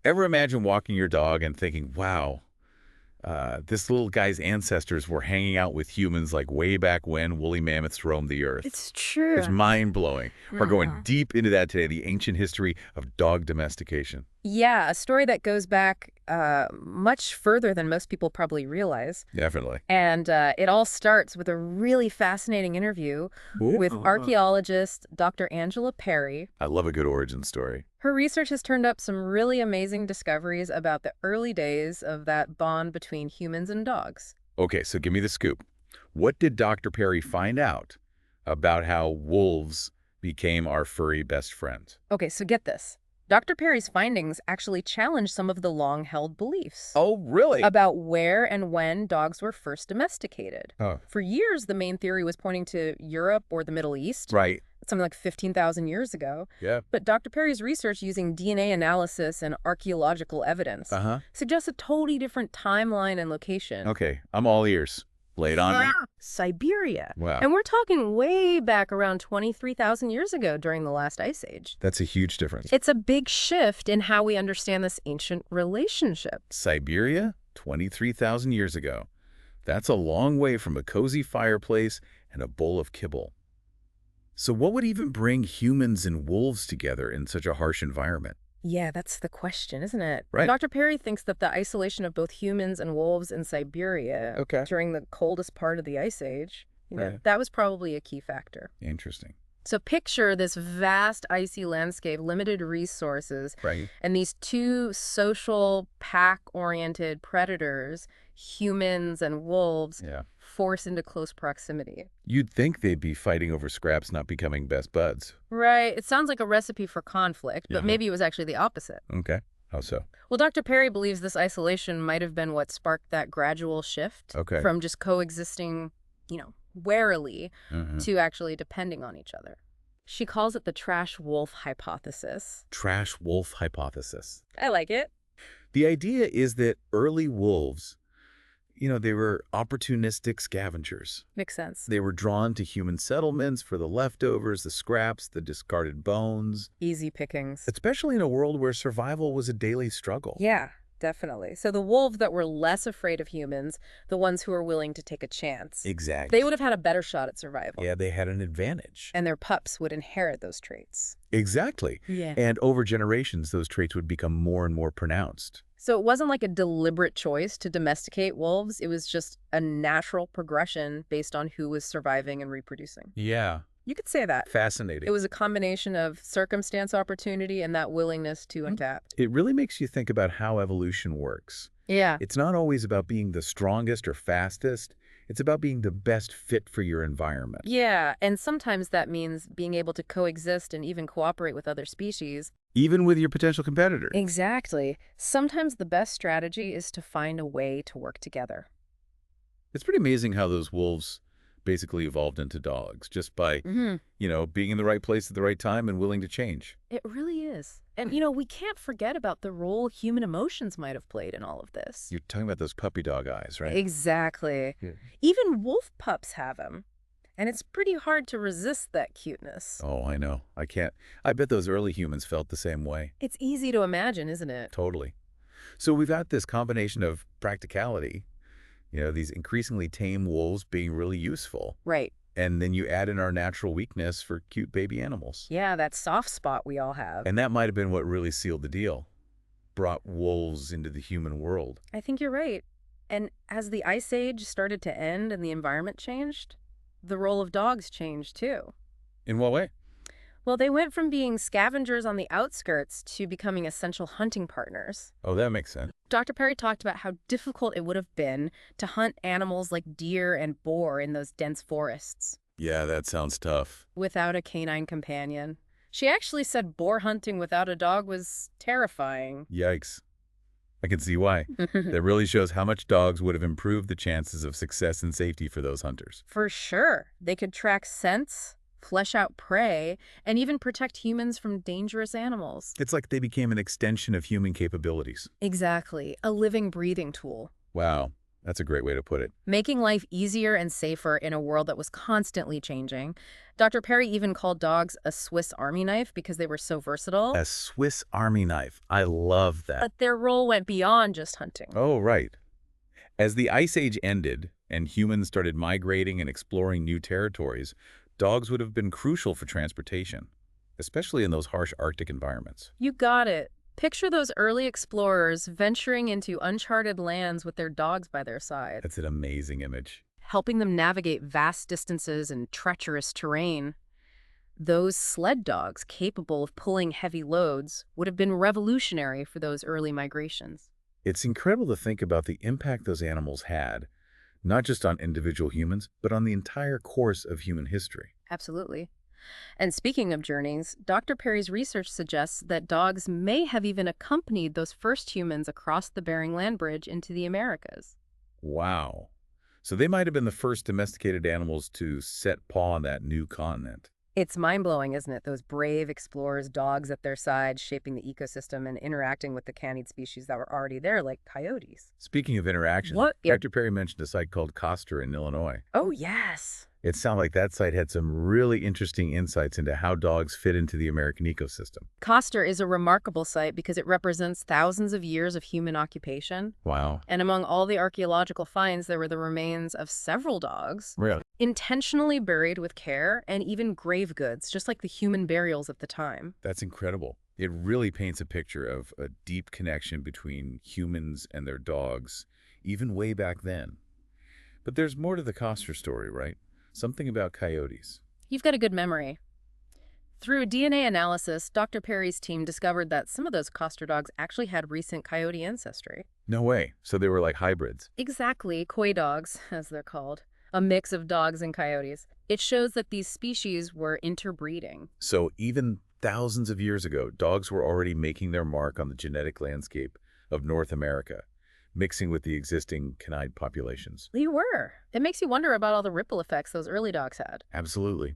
Ever imagine walking your dog and thinking, wow, this little guy's ancestors were hanging out with humans like way back when woolly mammoths roamed the earth? It's It's true. mind-blowing. We're going Mhm. deep into that today, the ancient history of dog domestication. Yeah, a story that goes back much further than most people probably realize. Definitely. And it all starts with a really fascinating interview Ooh. with archaeologist Dr. Angela Perry. I love a good origin story. Her research has turned up some really amazing discoveries about the early days of that bond between humans and dogs. Okay, so give me the scoop. What did Dr. Perry find out about how wolves became our furry best friend? Okay, so get this. Dr. Perry's findings actually challenge some of the long-held beliefs Oh, really? about where and when dogs were first domesticated. Oh, For years, the main theory was pointing to Europe or the Middle East, right. something like 15,000 years ago. Yeah. But Dr. Perry's research using DNA analysis and archaeological evidence Uh-huh. suggests a totally different timeline and location. Okay, I'm all ears. Lay it on me. Siberia. Wow, And we're talking way back around 23,000 years ago during the last ice age. that's a huge difference. It's a big shift in how we understand this ancient relationship. Siberia, 23,000 years ago. That's a long way from a cozy fireplace and a bowl of kibble. So what would even bring humans and wolves together in such a harsh environment? Yeah, that's the question, isn't it? Right. Dr. Perry thinks that the isolation of both humans and wolves in Siberia Okay. during the coldest part of the ice age, Right. that was probably a key factor. Interesting. So picture this vast icy landscape, limited resources, Right. and these two social pack-oriented predators, humans and wolves, Yeah. forced into close proximity. You'd think they'd be fighting over scraps, not becoming best buds. Right. It sounds like a recipe for conflict, but Yeah. maybe it was actually the opposite. Okay. How so? Well, Dr. Perry believes this isolation might have been what sparked that gradual shift Okay. from just coexisting, warily Mhm. to actually depending on each other. She calls it the trash wolf hypothesis. Trash wolf hypothesis. I like it. The idea is that early wolves, they were opportunistic scavengers. Makes sense. They were drawn to human settlements for the leftovers, the scraps, the discarded bones, Easy pickings. especially in a world where survival was a daily struggle. Yeah, definitely. So the wolves that were less afraid of humans, the ones who were willing to take a chance, Exactly. they would have had a better shot at survival. Yeah, they had an advantage. And their pups would inherit those traits. Exactly. Yeah. And over generations, those traits would become more and more pronounced. So it wasn't like a deliberate choice to domesticate wolves. It was just a natural progression based on who was surviving and reproducing. Yeah. You could say that. Fascinating. It was a combination of circumstance, opportunity, and that willingness to adapt. It really makes you think about how evolution works. Yeah. It's not always about being the strongest or fastest. It's about being the best fit for your environment. Yeah, and sometimes that means being able to coexist and even cooperate with other species. Even with your potential competitor. Exactly. Sometimes the best strategy is to find a way to work together. It's pretty amazing how those wolves basically evolved into dogs just by, being in the right place at the right time and willing to change. It really is. And, we can't forget about the role human emotions might have played in all of this. You're talking about those puppy dog eyes, right? Exactly. Yeah. Even wolf pups have them. And it's pretty hard to resist that cuteness. Oh, I know. I bet those early humans felt the same way. It's easy to imagine, isn't it? Totally. So we've got this combination of practicality, these increasingly tame wolves being really useful. Right. And then you add in our natural weakness for cute baby animals. Yeah, that soft spot we all have. And that might have been what really sealed the deal. Brought wolves into the human world. I think you're right. And as the Ice Age started to end and the environment changed, the role of dogs changed too. In what way? Well, they went from being scavengers on the outskirts to becoming essential hunting partners. Oh, that makes sense. Dr. Perry talked about how difficult it would have been to hunt animals like deer and boar in those dense forests Yeah, that sounds tough. without a canine companion. She actually said boar hunting without a dog was terrifying. Yikes. I can see why. That really shows how much dogs would have improved the chances of success and safety for those hunters. For sure. They could track scents, flesh out prey, and even protect humans from dangerous animals. It's like they became an extension of human capabilities. Exactly. A living, breathing tool. Wow. That's a great way to put it. making life easier and safer in a world that was constantly changing. Dr. Perry even called dogs a Swiss Army knife because they were so versatile. A Swiss Army knife. I love that. But their role went beyond just hunting. Oh, right. As the Ice Age ended and humans started migrating and exploring new territories, dogs would have been crucial for transportation, especially in those harsh Arctic environments. You got it. Picture those early explorers venturing into uncharted lands with their dogs by their side, That's an amazing image. helping them navigate vast distances and treacherous terrain. Those sled dogs capable of pulling heavy loads would have been revolutionary for those early migrations. It's incredible to think about the impact those animals had, not just on individual humans, but on the entire course of human history. Absolutely. And speaking of journeys, Dr. Perry's research suggests that dogs may have even accompanied those first humans across the Bering Land Bridge into the Americas. Wow. So they might have been the first domesticated animals to set paw on that new continent. It's mind-blowing, isn't it? Those brave explorers, dogs at their side, shaping the ecosystem and interacting with the canid species that were already there, like coyotes. Speaking of interaction, What? Yeah. Dr. Perry mentioned a site called Coster in Illinois. Oh, yes. It sounded like that site had some really interesting insights into how dogs fit into the American ecosystem. Coster is a remarkable site because it represents thousands of years of human occupation. Wow. And among all the archaeological finds, there were the remains of several dogs, Really? intentionally buried with care, and even grave goods, just like the human burials of the time. That's incredible. It really paints a picture of a deep connection between humans and their dogs, even way back then. But there's more to the Coster story, right? Something about coyotes. You've got a good memory. Through DNA analysis, Dr. Perry's team discovered that some of those Coster dogs actually had recent coyote ancestry. No way. So they were like hybrids. Exactly, coy dogs, as they're called. A mix of dogs and coyotes. It shows that these species were interbreeding. So even thousands of years ago, dogs were already making their mark on the genetic landscape of North America, mixing with the existing canid populations. They were. It makes you wonder about all the ripple effects those early dogs had. Absolutely.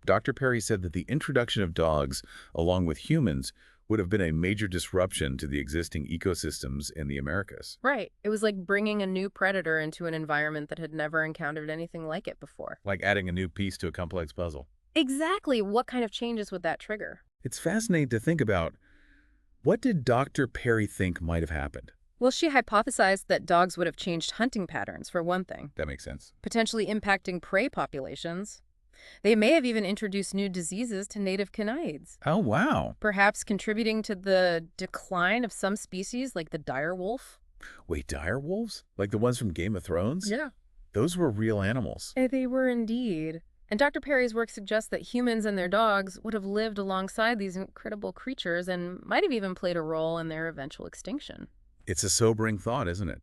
Dr. Perry said that the introduction of dogs, along with humans, would have been a major disruption to the existing ecosystems in the Americas. Right. It was like bringing a new predator into an environment that had never encountered anything like it before. Like adding a new piece to a complex puzzle. Exactly. What kind of changes would that trigger? It's fascinating to think about. What did Dr. Perry think might have happened? Well, she hypothesized that dogs would have changed hunting patterns, for one thing, That makes sense. potentially impacting prey populations. They may have even introduced new diseases to native canids, Oh, wow. perhaps contributing to the decline of some species like the dire wolf. Wait, dire wolves? Like the ones from Game of Thrones? Yeah. Those were real animals. They were indeed. And Dr. Perry's work suggests that humans and their dogs would have lived alongside these incredible creatures and might have even played a role in their eventual extinction. It's a sobering thought, isn't it?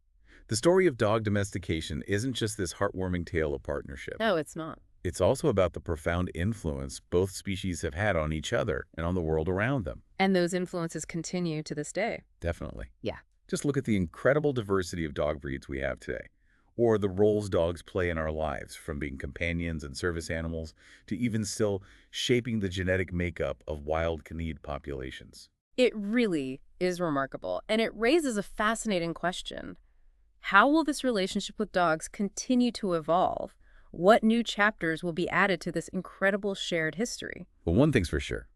The story of dog domestication isn't just this heartwarming tale of partnership. No, it's not. It's also about the profound influence both species have had on each other and on the world around them. And those influences continue to this day. Definitely. Yeah. Just look at the incredible diversity of dog breeds we have today, or the roles dogs play in our lives, from being companions and service animals to even still shaping the genetic makeup of wild canid populations. It really is remarkable, and it raises a fascinating question. How will this relationship with dogs continue to evolve? What new chapters will be added to this incredible shared history? Well, one thing's for sure.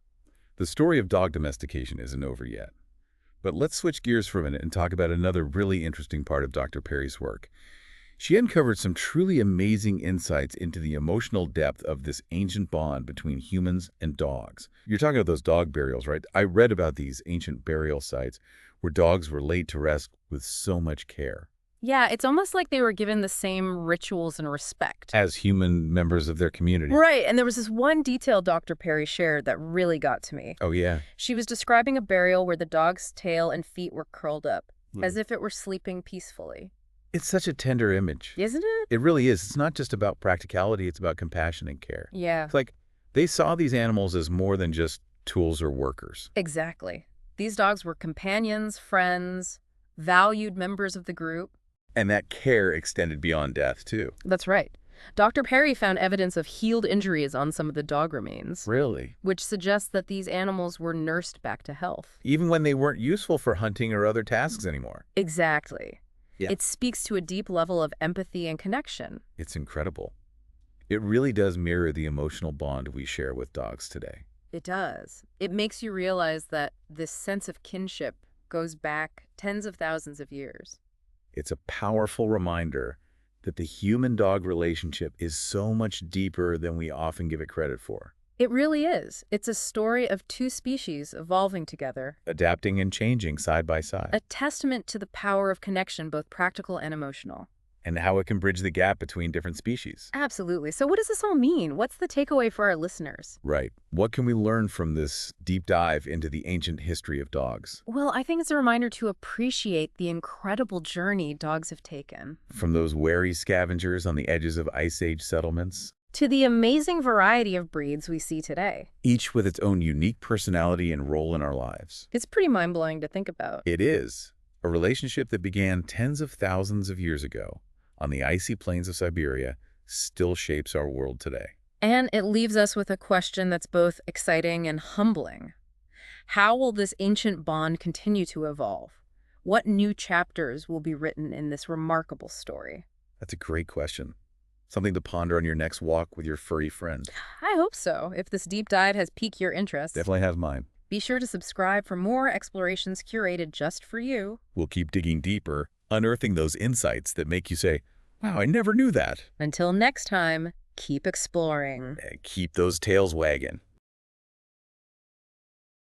The story of dog domestication isn't over yet. But let's switch gears for a minute and talk about another really interesting part of Dr. Perry's work. She uncovered some truly amazing insights into the emotional depth of this ancient bond between humans and dogs. You're talking about those dog burials, right? I read about these ancient burial sites where dogs were laid to rest with so much care. Yeah, it's almost like they were given the same rituals and respect. As human members of their community. Right, and there was this one detail Dr. Perry shared that really got to me. Oh, yeah. She was describing a burial where the dog's tail and feet were curled up, as if it were sleeping peacefully. It's such a tender image. Isn't it? It really is. It's not just about practicality, it's about compassion and care. Yeah, It's like they saw these animals as more than just tools or workers. exactly. These dogs were companions, friends, valued members of the group. And that care extended beyond death, too. That's right. Dr. Perry found evidence of healed injuries on some of the dog remains, Really? which suggests that these animals were nursed back to health. Even when they weren't useful for hunting or other tasks anymore. Exactly. Yeah. It speaks to a deep level of empathy and connection. It's incredible. It really does mirror the emotional bond we share with dogs today. It does. It makes you realize that this sense of kinship goes back tens of thousands of years. It's a powerful reminder that the human-dog relationship is so much deeper than we often give it credit for, It really is. It's a story of two species evolving together, adapting and changing side by side, a testament to the power of connection, both practical and emotional. and how it can bridge the gap between different species. Absolutely. So what does this all mean? What's the takeaway for our listeners? Right. What can we learn from this deep dive into the ancient history of dogs? Well, I think it's a reminder to appreciate the incredible journey dogs have taken, From those wary scavengers on the edges of Ice Age settlements, to the amazing variety of breeds we see today. each with its own unique personality and role in our lives. It's pretty mind-blowing to think about. It is a relationship that began tens of thousands of years ago on the icy plains of Siberia still shapes our world today. And it leaves us with a question that's both exciting and humbling. How will this ancient bond continue to evolve? What new chapters will be written in this remarkable story? That's a great question. Something to ponder on your next walk with your furry friend. I hope so. If this deep dive has piqued your interest, Definitely has mine. be sure to subscribe for more explorations curated just for you. We'll keep digging deeper, unearthing those insights that make you say, wow, I never knew that. Until next time, keep exploring. And keep those tails wagging.